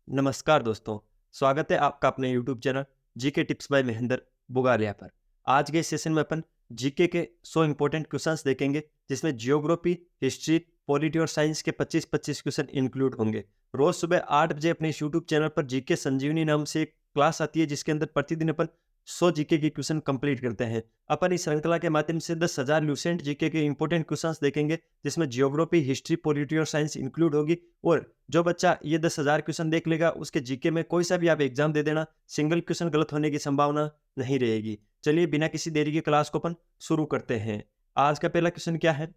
नमस्कार दोस्तों, स्वागत है आपका अपने YouTube channel GK tips by Mahendra Bugalia पर। आज के सेशन में अपन जीके के 100 इंपॉर्टेंट क्वेश्चंस देखेंगे, जिसमें जियोग्राफी, हिस्ट्री, पॉलिटी और साइंस के 25-25 क्वेश्चन इंक्लूड होंगे। रोज सुबह 8 बजे अपने इस यूट्यूब चैनल पर जीके संजीवनी नाम से एक क्लास आती है, जिसके अंदर प्रतिदिन अपन 100 जीके के क्वेश्चन कंप्लीट करते हैं। अपन इस श्रृंखला के माध्यम से 10,000 ल्यूसेंट जीके के इंपॉर्टेंट क्वेश्चंस देखेंगे, जिसमें जियोग्राफी, हिस्ट्री, पॉलिटी और साइंस इंक्लूड होगी। और जो बच्चा ये 10,000 क्वेश्चन देख लेगा, उसके जीके में कोई सा भी आप एग्जाम दे देना, सिंगल क्वेश्चन गलत होने की संभावना नहीं रहेगी। चलिए बिना किसी देरी के क्लास को अपन शुरू करते हैं। आज का पहला क्वेश्चन क्या है?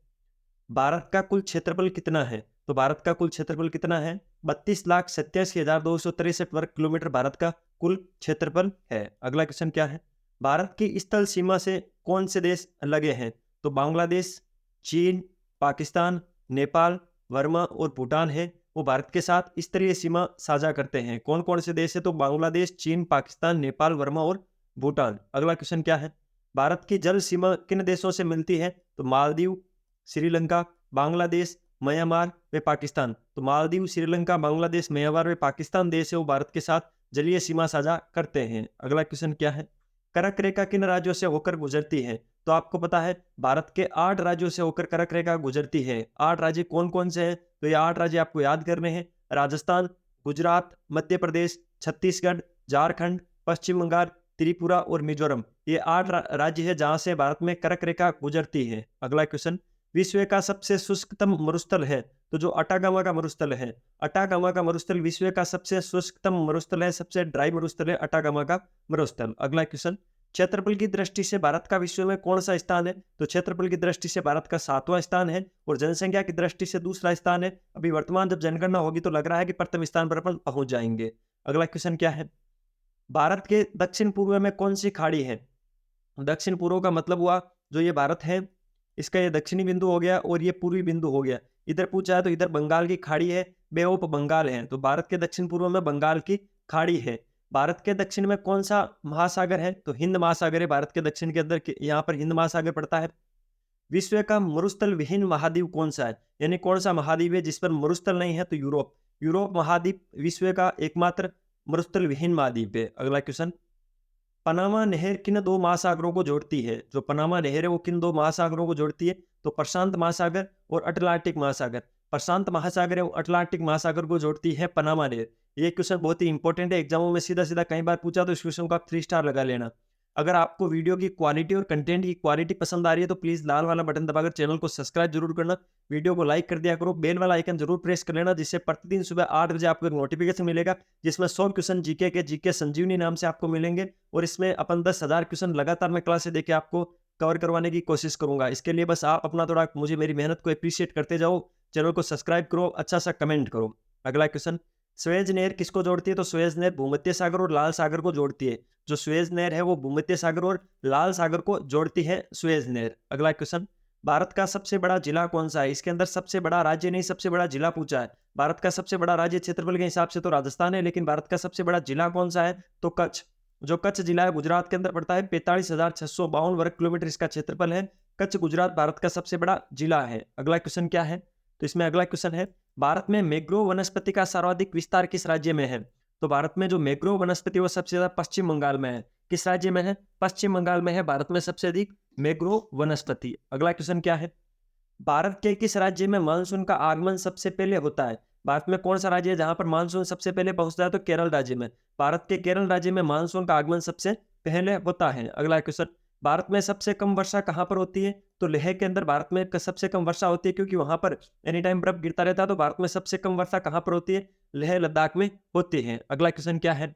भारत का कुल क्षेत्रफल कितना है? तो भारत का कुल क्षेत्रफल कितना है? 32,87,263 वर्ग किलोमीटर भारत का कुल क्षेत्रफल है। अगला क्वेश्चन क्या है? भारत की स्थल सीमा से कौन से देश लगे हैं? तो बांग्लादेश, चीन, पाकिस्तान, नेपाल, वर्मा और भूटान है, वो भारत के साथ स्तरीय सीमा साझा करते हैं। कौन कौन से देश है? तो बांग्लादेश, चीन, पाकिस्तान, नेपाल, वर्मा और भूटान। अगला क्वेश्चन क्या है? भारत की जल सीमा किन देशों से मिलती है? तो मालदीव, श्रीलंका, बांग्लादेश, म्यांमार व पाकिस्तान। तो मालदीव, श्रीलंका, बांग्लादेश, म्यांमार व पाकिस्तान देश है, वो भारत के साथ जलीय सीमा साझा करते हैं। अगला क्वेश्चन क्या है? कर्क रेखा किन राज्यों से होकर गुजरती है? तो आपको पता है भारत के 8 राज्यों से होकर कर्क रेखा गुजरती है। 8 राज्य कौन कौन से हैं? तो ये 8 राज्य आपको याद करने हैं। राजस्थान, गुजरात, मध्य प्रदेश, छत्तीसगढ़, झारखंड, पश्चिम बंगाल, त्रिपुरा और मिजोरम। ये 8 राज्य है जहां से भारत में कर्क रेखा गुजरती है। अगला क्वेश्चन, विश्व का सबसे शुष्कतम मरुस्थल है? तो जो अटागामा का मरुस्थल है, अटागामा का मरुस्थल विश्व का सबसे शुष्कतम मरुस्थल है, सबसे ड्राई मरुस्थल है अटागामा का मरुस्थल। अगला क्वेश्चन, क्षेत्रफल की दृष्टि से भारत का विश्व में कौन सा स्थान है? तो क्षेत्रफल की दृष्टि से भारत का 7वां स्थान है और जनसंख्या की दृष्टि से दूसरा स्थान है। अभी वर्तमान जब जनगणना होगी तो लग रहा है कि प्रथम स्थान पर अपन पहुंच जाएंगे। अगला क्वेश्चन क्या है? भारत के दक्षिण पूर्व में कौन सी खाड़ी है? दक्षिण पूर्व का मतलब हुआ जो ये भारत है, इसका ये दक्षिणी बिंदु हो गया और ये पूर्वी बिंदु हो गया। इधर पूछा है तो इधर बंगाल की खाड़ी है, बे ऑफ बंगाल है। तो भारत के दक्षिण पूर्व में बंगाल की खाड़ी है। भारत के दक्षिण में कौन सा महासागर है? तो हिंद महासागर है। भारत के दक्षिण के अंदर यहाँ पर हिंद महासागर पड़ता है। विश्व का मरुस्थल विहीन महाद्वीप कौन सा है? यानी कौन सा महाद्वीप है जिस पर मरुस्थल नहीं है? तो यूरोप। यूरोप महाद्वीप विश्व का एकमात्र मरुस्थल विहीन महाद्वीप है। अगला क्वेश्चन, पनामा नहर किन 2 महासागरों को जोड़ती है? जो पनामा नहर है वो किन 2 महासागरों को जोड़ती है? तो प्रशांत महासागर और अटलांटिक महासागर। प्रशांत महासागर और अटलांटिक महासागर को जोड़ती है पनामा नहर। ये क्वेश्चन बहुत ही इंपॉर्टेंट है, एग्जामों में सीधा सीधा कई बार पूछा, तो इस क्वेश्चन को आप 3 स्टार लगा लेना। अगर आपको वीडियो की क्वालिटी और कंटेंट की क्वालिटी पसंद आ रही है तो प्लीज लाल वाला बटन दबाकर चैनल को सब्सक्राइब जरूर करना, वीडियो को लाइक कर दिया करो, बेल वाला आइकन जरूर प्रेस कर लेना, जिससे प्रतिदिन सुबह 8 बजे आपको एक नोटिफिकेशन मिलेगा, जिसमें 100 क्वेश्चन जीके के जीके संजीवनी नाम से आपको मिलेंगे। और इसमें अपन 10,000 क्वेश्चन लगातार मैं क्लासे देके आपको कवर करवाने की कोशिश करूंगा। इसके लिए बस आप अपना थोड़ा मुझे मेरी मेहनत को अप्रिशिएट करते जाओ, चैनल को सब्सक्राइब करो, अच्छा सा कमेंट करो। अगला क्वेश्चन, स्वेज नहर किसको जोड़ती है? तो स्वेज नहर भूमध्य सागर और लाल सागर को जोड़ती है। जो स्वेज नहर है वो भूमध्य सागर और लाल सागर को जोड़ती है स्वेज नहर। अगला क्वेश्चन, भारत का सबसे बड़ा जिला कौन सा है? इसके अंदर सबसे बड़ा राज्य नहीं, सबसे बड़ा जिला पूछा है। भारत का सबसे बड़ा राज्य क्षेत्रफल के हिसाब से तो राजस्थान है, लेकिन भारत का सबसे बड़ा जिला कौन सा है? तो कच्छ। जो कच्छ जिला है गुजरात के अंदर पड़ता है। 45,652 वर्ग किलोमीटर इसका क्षेत्रफल है। कच्छ गुजरात भारत का सबसे बड़ा जिला है। अगला क्वेश्चन क्या है? तो इसमें अगला क्वेश्चन है, भारत में मैंग्रोव वनस्पति का सर्वाधिक विस्तार किस राज्य में है? तो भारत में जो मैंग्रोव वनस्पति वो सबसे ज्यादा पश्चिम बंगाल में है। किस राज्य में है? पश्चिम बंगाल में है भारत में सबसे अधिक मैंग्रोव वनस्पति। अगला क्वेश्चन क्या है? भारत के किस राज्य में मानसून का आगमन सबसे पहले होता है? भारत में कौन सा राज्य है जहां पर मानसून सबसे पहले पहुंचता है? तो केरल राज्य में। भारत के केरल राज्य में मानसून का आगमन सबसे पहले होता है। अगला क्वेश्चन, भारत में सबसे कम वर्षा कहां पर होती है? तो लेह के अंदर भारत में सबसे कम वर्षा होती है, क्योंकि वहां पर एनी टाइम बर्फ गिरता रहता है। तो भारत में सबसे कम वर्षा कहां पर होती है? लेह लद्दाख में होती है। अगला क्वेश्चन क्या है?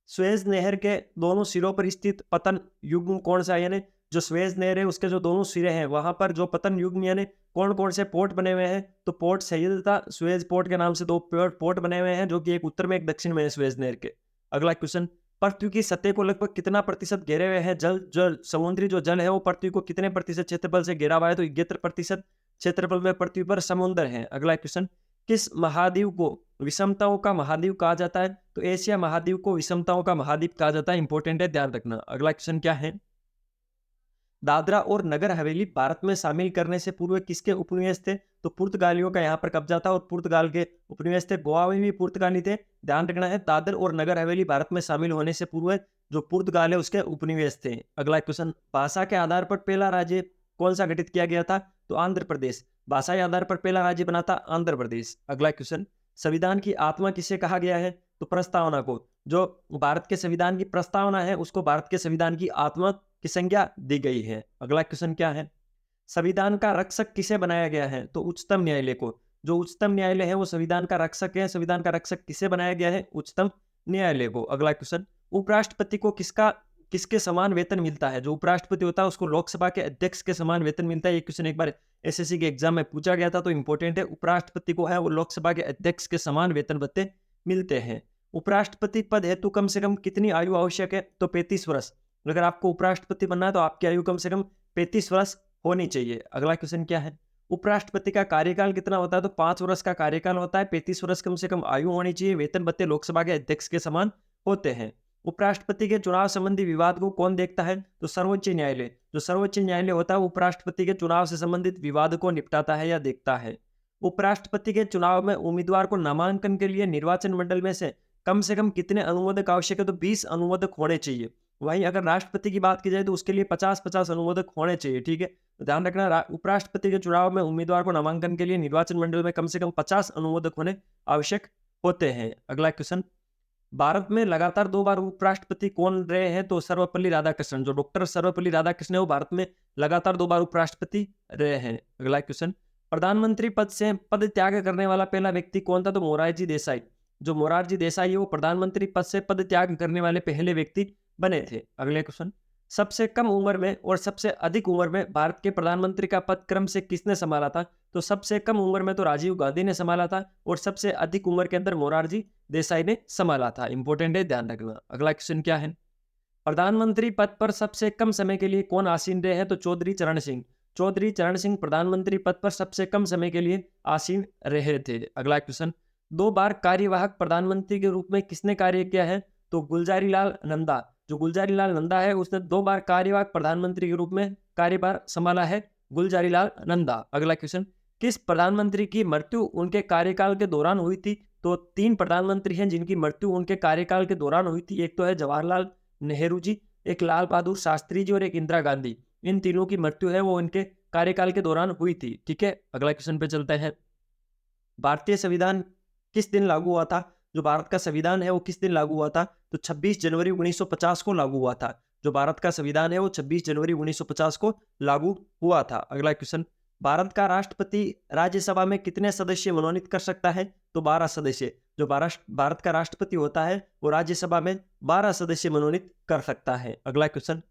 स्वेज नहर के दोनों सिरों पर स्थित पतन युग्म कौन सा है? यानी जो स्वेज नहर है उसके जो दोनों सिरे हैं वहां पर जो पतन युग्म यानी कौन कौन से पोर्ट बने हुए हैं? तो पोर्ट सैयद तथा स्वेज पोर्ट के नाम से 2 पोर्ट बने हुए हैं, जो कि एक उत्तर में एक दक्षिण में है स्वेज नहर के। अगला क्वेश्चन, पृथ्वी की सतह को लगभग कितना प्रतिशत घेरे हुए हैं जल? जल समुद्री जो जल है वो पृथ्वी को कितने प्रतिशत क्षेत्रफल से घेरा हुआ है? तो 71% क्षेत्रफल में पृथ्वी पर समुद्र है। अगला क्वेश्चन, किस महाद्वीप को विषमताओं का महाद्वीप कहा जाता है? तो एशिया महाद्वीप को विषमताओं का महाद्वीप कहा जाता है। इंपॉर्टेंट है, ध्यान रखना। अगला क्वेश्चन क्या है? दादरा और नगर हवेली भारत में शामिल करने से पूर्व किसके उपनिवेश थे? तो पुर्तगालियों का यहाँ पर कब्जा था और पुर्तगाल के उपनिवेश थे। गोवा में भी पुर्तगाली थे। ध्यान रखना है, दादर और नगर हवेली भारत में शामिल होने से पूर्व जो पुर्तगाल है उसके उपनिवेश थे। अगला क्वेश्चन, भाषा के आधार पर पहला राज्य कौन सा गठित किया गया था? तो आंध्र प्रदेश। भाषा के आधार पर पहला राज्य बना था आंध्र प्रदेश। अगला क्वेश्चन, संविधान की आत्मा किसे कहा गया है? तो प्रस्तावना को। जो भारत के संविधान की प्रस्तावना है उसको भारत के संविधान की आत्मा की संज्ञा दी गई है। अगला क्वेश्चन क्या है? संविधान का रक्षक किसे बनाया गया है? तो उच्चतम न्यायालय को। जो उच्चतम न्यायालय है वो संविधान का रक्षक है। संविधान का रक्षक किसे बनाया गया है? उच्चतम न्यायालय को। अगला क्वेश्चन, उपराष्ट्रपति को किसके समान वेतन मिलता है? जो उपराष्ट्रपति होता है उसको लोकसभा के अध्यक्ष के समान वेतन मिलता है। ये क्वेश्चन एक बार एसएससी के एग्जाम में पूछा गया था, तो इंपॉर्टेंट है। उपराष्ट्रपति को है वो लोकसभा के अध्यक्ष के समान वेतन भत्ते मिलते हैं। उपराष्ट्रपति पद हेतु कम से कम कितनी आयु आवश्यक है? तो 35 वर्ष। अगर आपको उपराष्ट्रपति बनना है तो आपकी आयु कम से कम 35 वर्ष होनी चाहिए। अगला क्वेश्चन क्या है? उपराष्ट्रपति का कार्यकाल कितना होता है? तो 5 वर्ष का कार्यकाल होता है। 35 वर्ष कम से कम आयु होनी चाहिए। वेतन भत्ते लोकसभा के अध्यक्ष के समान होते हैं। उपराष्ट्रपति के चुनाव संबंधी विवाद को कौन देखता है? तो सर्वोच्च न्यायालय। जो सर्वोच्च न्यायालय होता है वो उपराष्ट्रपति के चुनाव से संबंधित विवाद को निपटाता है या देखता है। उपराष्ट्रपति के चुनाव में उम्मीदवार को नामांकन के लिए निर्वाचन मंडल में से कम कितने अनुमोदक आवश्यक है? तो 20 अनुमोदक होने चाहिए। वहीं अगर राष्ट्रपति की बात की जाए तो उसके लिए 50-50 अनुमोदक होने चाहिए। ठीक है, तो ध्यान रखना, उपराष्ट्रपति के चुनाव में उम्मीदवार को नामांकन के लिए निर्वाचन मंडल में कम से कम 50 अनुमोदक होने आवश्यक होते हैं। अगला क्वेश्चन, भारत में लगातार 2 बार उपराष्ट्रपति कौन रहे हैं? तो सर्वपल्ली राधाकृष्णन। जो डॉक्टर सर्वपल्ली राधाकृष्णन है वो भारत में लगातार 2 बार उपराष्ट्रपति रहे हैं। अगला क्वेश्चन, प्रधानमंत्री पद से पद त्याग करने वाला पहला व्यक्ति कौन था? तो मोरारजी देसाई। जो मोरारजी देसाई है वो प्रधानमंत्री पद से पद त्याग करने वाले पहले व्यक्ति बने थे। अगले क्वेश्चन, सबसे कम उम्र में और सबसे अधिक उम्र में भारत के प्रधानमंत्री का पद क्रम से किसने संभाला था? तो सबसे कम उम्र में तो राजीव गांधी ने संभाला था और सबसे अधिक उम्र के अंदर मोरारजी देसाई ने संभाला था। इंपॉर्टेंट है, ध्यान रखना। अगला क्वेश्चन क्या है? प्रधानमंत्री पद पर सबसे कम समय के लिए कौन आसीन रहे हैं? तो चौधरी चरण सिंह। चौधरी चरण सिंह प्रधानमंत्री पद पर सबसे कम समय के लिए आसीन रहे थे। अगला क्वेश्चन, 2 बार कार्यवाहक प्रधानमंत्री के रूप में किसने कार्य किया है? तो गुलजारी लाल नंदा। जो गुलजारी लाल नंदा है उसने 2 बार कार्यवाहक प्रधानमंत्री के रूप में कार्यभार संभाला है, गुलजारी लाल नंदा। अगला क्वेश्चन, किस प्रधानमंत्री की मृत्यु उनके कार्यकाल के दौरान हुई थी? तो 3 प्रधानमंत्री हैं जिनकी मृत्यु उनके कार्यकाल के दौरान हुई थी। एक तो है जवाहरलाल नेहरू जी, एक लाल बहादुर शास्त्री जी और एक इंदिरा गांधी। इन तीनों की मृत्यु है वो इनके कार्यकाल के दौरान हुई थी। ठीक है, अगला क्वेश्चन पे चलते हैं। भारतीय संविधान किस दिन लागू हुआ था? जो भारत का संविधान है वो किस दिन लागू हुआ था? तो 26 जनवरी 1950 को लागू हुआ था। जो भारत का संविधान है वो 26 जनवरी 1950 को लागू हुआ था। अगला क्वेश्चन, भारत का राष्ट्रपति राज्यसभा में कितने सदस्य मनोनीत कर सकता है? तो 12 सदस्य। जो भारत का राष्ट्रपति होता है वो राज्यसभा में 12 सदस्य मनोनीत कर सकता है। अगला क्वेश्चन,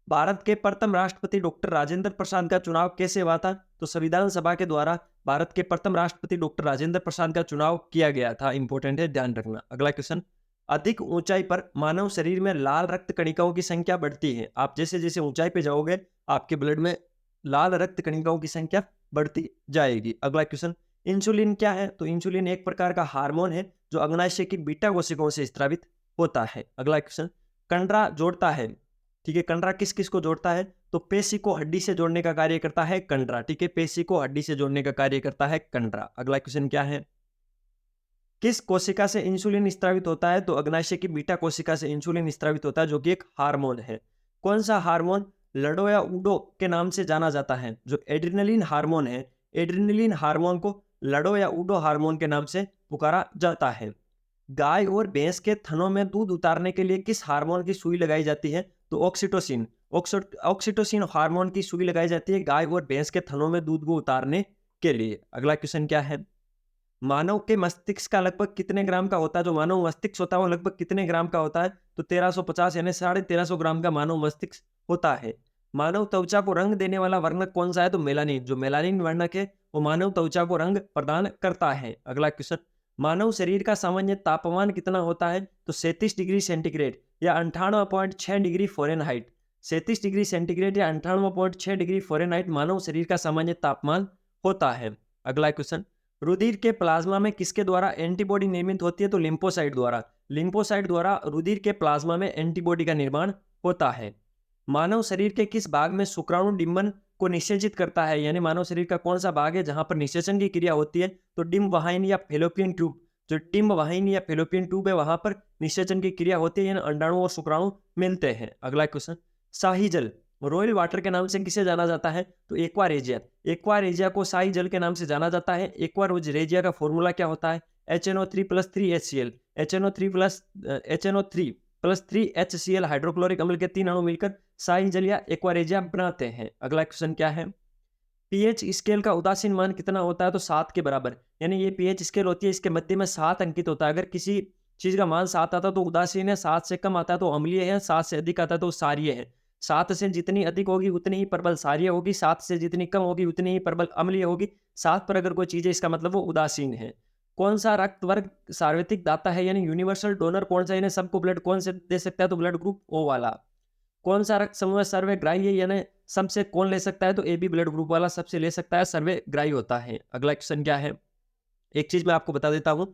भारत के प्रथम राष्ट्रपति डॉक्टर राजेंद्र प्रसाद का चुनाव कैसे हुआ था? तो संविधान सभा के द्वारा भारत के प्रथम राष्ट्रपति डॉक्टर राजेंद्र प्रसाद का चुनाव किया गया था। इंपॉर्टेंट है, ध्यान रखना। अगला क्वेश्चन, अधिक ऊंचाई पर मानव शरीर में लाल रक्त कणिकाओं की संख्या बढ़ती है। आप जैसे जैसे ऊंचाई पे जाओगे आपके ब्लड में लाल रक्त कणिकाओं की संख्या बढ़ती जाएगी। अगला क्वेश्चन, इंसुलिन क्या है? तो इंसुलिन एक प्रकार का हार्मोन है जो अग्नाशय की बीटा कोशिकाओं से स्रावित होता है। अगला क्वेश्चन, कंडरा जोड़ता है। ठीक है, कंडरा किस किस को जोड़ता है? तो पेशी को हड्डी से जोड़ने का कार्य करता है कंडरा। ठीक है, पेशी को हड्डी से जोड़ने का कार्य करता है कंडरा। अगला क्वेश्चन क्या है? किस कोशिका से इंसुलिन स्रावित होता है? तो अग्नाशय की बीटा कोशिका से इंसुलिन स्रावित होता है जो कि एक हार्मोन है। कौन सा हार्मोन लडो या उडो के नाम से जाना जाता है? जो एड्रिनलिन हार्मोन है, एड्रिनलिन हार्मोन को लडो या उडो हार्मोन के नाम से पुकारा जाता है। गाय और भैंस के थनों में दूध उतारने के लिए किस हार्मोन की सुई लगाई जाती है? तो ऑक्सीटोसिन। ऑक्सीटोसिन हार्मोन की सुई लगाई जाती है गाय और भैंस के थनों में दूध को उतारने के लिए। अगला क्वेश्चन क्या है? मानव के मस्तिष्क का लगभग कितने ग्राम का होता है? जो मानव मस्तिष्क होता है वो लगभग कितने ग्राम का होता है? तो 1350 यानी 1350 ग्राम का मानव मस्तिष्क होता है। मानव त्वचा को रंग देने वाला वर्णक कौन सा है? तो मेलानिन। जो मेलानिन वर्णक है वो मानव त्वचा को रंग प्रदान करता है। अगला क्वेश्चन, मानव शरीर का सामान्य तापमान कितना होता है? तो 37 डिग्री सेंटीग्रेड या 98.6 डिग्री फ़ारेनहाइट। 37 डिग्री सेंटीग्रेड या 98.6 डिग्री फ़ारेनहाइट मानव शरीर का सामान्य तापमान होता है। अगला क्वेश्चन, रुधिर के प्लाज्मा में किसके द्वारा एंटीबॉडी निर्मित होती है? तो लिम्फोसाइट द्वारा। लिम्फोसाइट द्वारा रुधिर के प्लाज्मा में एंटीबॉडी का निर्माण होता है। मानव शरीर के किस भाग में शुक्राणु डिंबन को निषेचित करता है, यानी मानव शरीर का कौन सा भाग है जहां पर निषेचन की क्रिया होती है? तो डिंब वाहिनी या फेलोपियन ट्यूब, जो डिंब वाहिनी या फेलोपियन ट्यूब है वहां पर निषेचन की क्रिया होती है, यानी अंडाणु और शुक्राणु मिलते हैं। अगला क्वेश्चन, शाही जल रॉयल वाटर के नाम से किसे जाना जाता है? तो एक्वा रेजिया। एक्वा रेजिया को शाही जल के नाम से जाना जाता है। एक्वा रेजिया का फॉर्मूला क्या होता है? HNO3+3HCl, HNO3+3HCl हाइड्रोक्लोरिक अम्ल के 3 अणु मिलकर शाही जल या एक्वा रेजिया बनाते हैं। अगला क्वेश्चन क्या है? पीएच स्केल का उदासीन मान कितना होता है? तो 7 के बराबर, यानी ये पीएच स्केल होती है, इसके मध्य में 7 अंकित होता है। अगर किसी चीज का मान 7 आता है तो उदासीन है, 7 से कम आता है तो अम्लीय है, 7 से अधिक आता है तो क्षारीय है। 7 से जितनी अधिक होगी उतनी ही प्रबल क्षारीय होगी, 7 से जितनी कम होगी उतनी ही प्रबल अम्लीय होगी। 7 पर अगर कोई चीज है इसका मतलब वो उदासीन है। कौन सा रक्त वर्ग सार्वत्रिक दाता है, यानी यूनिवर्सल डोनर कौन सा, यानी सबको ब्लड कौन से दे सकता है? तो ब्लड ग्रुप ओ वाला। कौन सा रक्त समूह सर्वग्राही है, यानी सबसे कौन ले सकता है? तो ए बी ब्लड ग्रुप वाला सबसे ले सकता है, सर्वग्राही होता है। अगला क्वेश्चन क्या है? एक चीज मैं आपको बता देता हूं,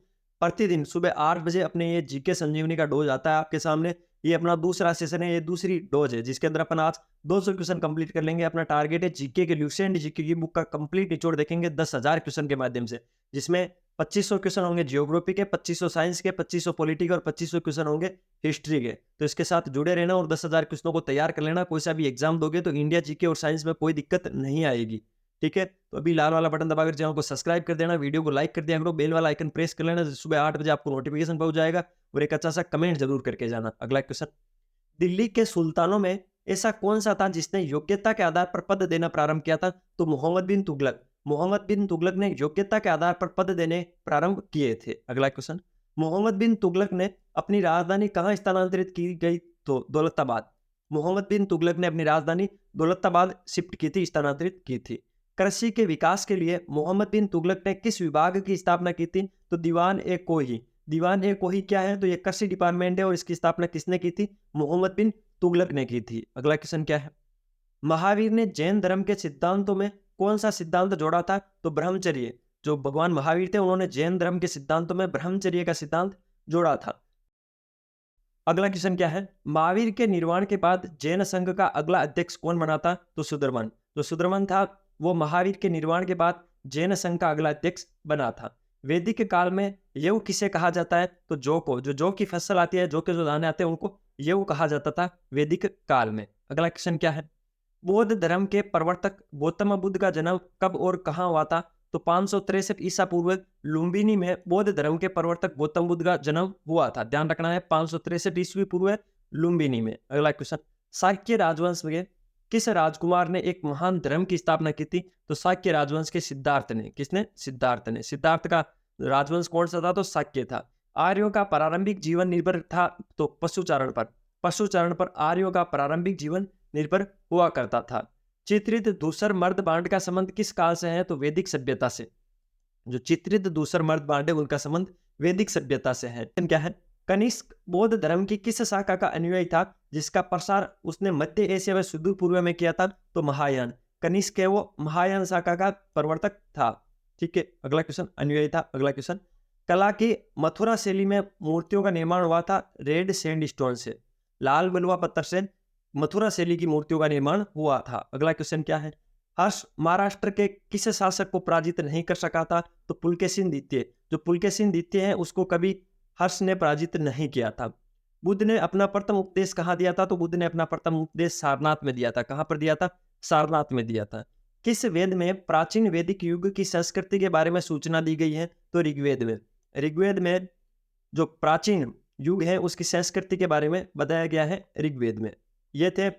प्रतिदिन सुबह 8 बजे अपने ये जीके संजीवनी का डोज आता है आपके सामने। ये अपना दूसरा सेशन है, ये दूसरी डोज है जिसके अंदर अपन आज 200 क्वेश्चन कंप्लीट कर लेंगे। अपना टारगेट है जीके के ल्यूसेंट जीके की बुक का कंप्लीट निचोड़ देखेंगे 10,000 क्वेश्चन के माध्यम से, जिसमें 2500 क्वेश्चन होंगे जियोग्राफी के, 2500 साइंस के, 2500 पॉलिटी के और 2500 क्वेश्चन होंगे हिस्ट्री के। तो इसके साथ जुड़े रहना और 10,000 क्वेश्चनों को तैयार कर लेना। कोई सा भी एग्जाम दोगे तो इंडिया जीके और साइंस में कोई दिक्कत नहीं आएगी, ठीक है? तो अभी लाल वाला बटन दबाकर चैनल को सब्सक्राइब कर देना, वीडियो को लाइक कर दिया करो, बेल वाला आइकन प्रेस कर लेना, सुबह 8 बजे आपको नोटिफिकेशन पहुंच जाएगा। और एक अच्छा सा कमेंट जरूर करके जाना। अगला क्वेश्चन, दिल्ली के सुल्तानों में ऐसा कौन सा था जिसने योग्यता के आधार पर पद देना प्रारंभ किया था? तो मोहम्मद बिन तुगलक। मोहम्मद बिन तुगलक ने योग्यता के आधार पर पद देने प्रारंभ किए थे। अगला क्वेश्चन, मोहम्मद बिन तुगलक ने अपनी राजधानी कहां स्थानांतरित की गई? तो दौलताबाद। मोहम्मद बिन तुगलक ने अपनी राजधानी दौलताबाद शिफ्ट की थी, स्थानांतरित की थी। कृषि के विकास के लिए मोहम्मद बिन तुगलक ने किस विभाग की स्थापना की थी? तो दीवान ए कोही। दीवान ए कोही क्या है? तो ये कृषि डिपार्टमेंट है और इसकी स्थापना किसने की थी? मोहम्मद बिन तुगलक ने की थी। अगला क्वेश्चन क्या है? महावीर ने जैन धर्म के सिद्धांतों में कौन सा सिद्धांत जोड़ा था? तो ब्रह्मचर्य। जो भगवान महावीर थे उन्होंने जैन धर्म के सिद्धांतों में ब्रह्मचर्य का सिद्धांत जोड़ा था। अगला क्वेश्चन क्या है? महावीर के निर्वाण के बाद जैन संघ का अगला अध्यक्ष कौन बना था? तो सुदर्मन। जो सुदर्मन था वो महावीर के निर्वाण के बाद जैन संघ का अगला अध्यक्ष बना था। वैदिक काल में यव किसे कहा जाता है? तो जौ को। जो जौ की फसल आती है, जौ के जो दाने आते हैं उनको यव कहा जाता था वैदिक काल में। अगला क्वेश्चन क्या है? बौद्ध धर्म के प्रवर्तक गौतम बुद्ध का जन्म कब और कहां हुआ था? तो 563 ईसा पूर्व लुम्बिनी में बौद्ध धर्म के प्रवर्तक गौतम बुद्ध का जन्म हुआ था। ध्यान रखना है, 563 ईस्वी पूर्व लुम्बिनी में। अगला क्वेश्चन, शाक्य राजवंश में किस राजकुमार ने एक महान धर्म की स्थापना की थी? तो शाक्य राजवंश के सिद्धार्थ ने। किसने? सिद्धार्थ ने। सिद्धार्थ का राजवंश कौन सा था? तो शाक्य था। आर्यों का प्रारंभिक जीवन निर्भर था तो पशुचारण पर। पशुचारण पर आर्यों का प्रारंभिक जीवन निर्भर हुआ करता था। चित्रित धूसर मर्द बांड का संबंध किस काल से है? तो वैदिक सभ्यता से। जो चित्रित धूसर मर्द बांड है उनका संबंध वैदिक सभ्यता से है। क्या है? कनिष्क बौद्ध धर्म की किस शाखा का अनुयायी था जिसका प्रसार उसने मध्य एशिया व सुदूर पूर्व में किया था? तो महायान। कनिष्क है वो महायान शाखा का प्रवर्तक था, ठीक है? अगला क्वेश्चन, अनुयायी था। अगला क्वेश्चन, कला की मथुरा शैली में मूर्तियों का निर्माण हुआ था रेड सैंडस्टोन से। लाल बलुआ पत्थर से मथुरा शैली की मूर्तियों का निर्माण हुआ था। अगला क्वेश्चन क्या है? हर्ष महाराष्ट्र के किस शासक को पराजित नहीं कर सका था? तो पुलकेशिन द्वितीय। जो पुलकेशिन द्वितीय है उसको कभी हर्ष ने पराजित नहीं किया था। बुद्ध ने अपना प्रथम उपदेश कहाँ दिया था? तो बुद्ध ने अपना प्रथम उपदेश सारनाथ में दिया था। कहाँ पर दिया था? सारनाथ में दिया था। किस वेद में प्राचीन वैदिक युग की संस्कृति के बारे में सूचना दी गई है? तो ऋग्वेद में। ऋग्वेद में जो प्राचीन युग है उसकी संस्कृति के बारे में बताया गया है ऋग्वेद में। ये थे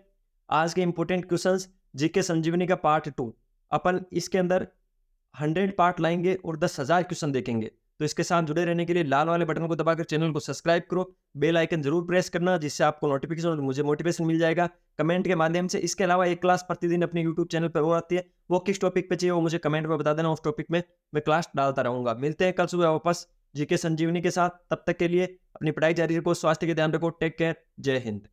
आज के इंपॉर्टेंट क्वेश्चंस जीके संजीवनी का पार्ट 2। अपन इसके अंदर 100 पार्ट लाएंगे और 10,000 क्वेश्चन देखेंगे। तो इसके साथ जुड़े रहने के लिए लाल वाले बटन को दबाकर चैनल को सब्सक्राइब करो, बेल आइकन जरूर प्रेस करना जिससे आपको नोटिफिकेशन और मुझे मोटिवेशन मिल जाएगा कमेंट के माध्यम से। इसके अलावा एक क्लास प्रतिदिन अपने यूट्यूब चैनल पर और आती है, वो किस टॉपिक पे चाहिए वो मुझे कमेंट में बता देना, उस टॉपिक में मैं क्लास डालता रहूंगा। मिलते हैं कल सुबह वापस जीके संजीवनी के साथ। तब तक के लिए अपनी पढ़ाई जारी रखो, स्वास्थ्य का ध्यान रखो। टेक केयर, जय हिंद।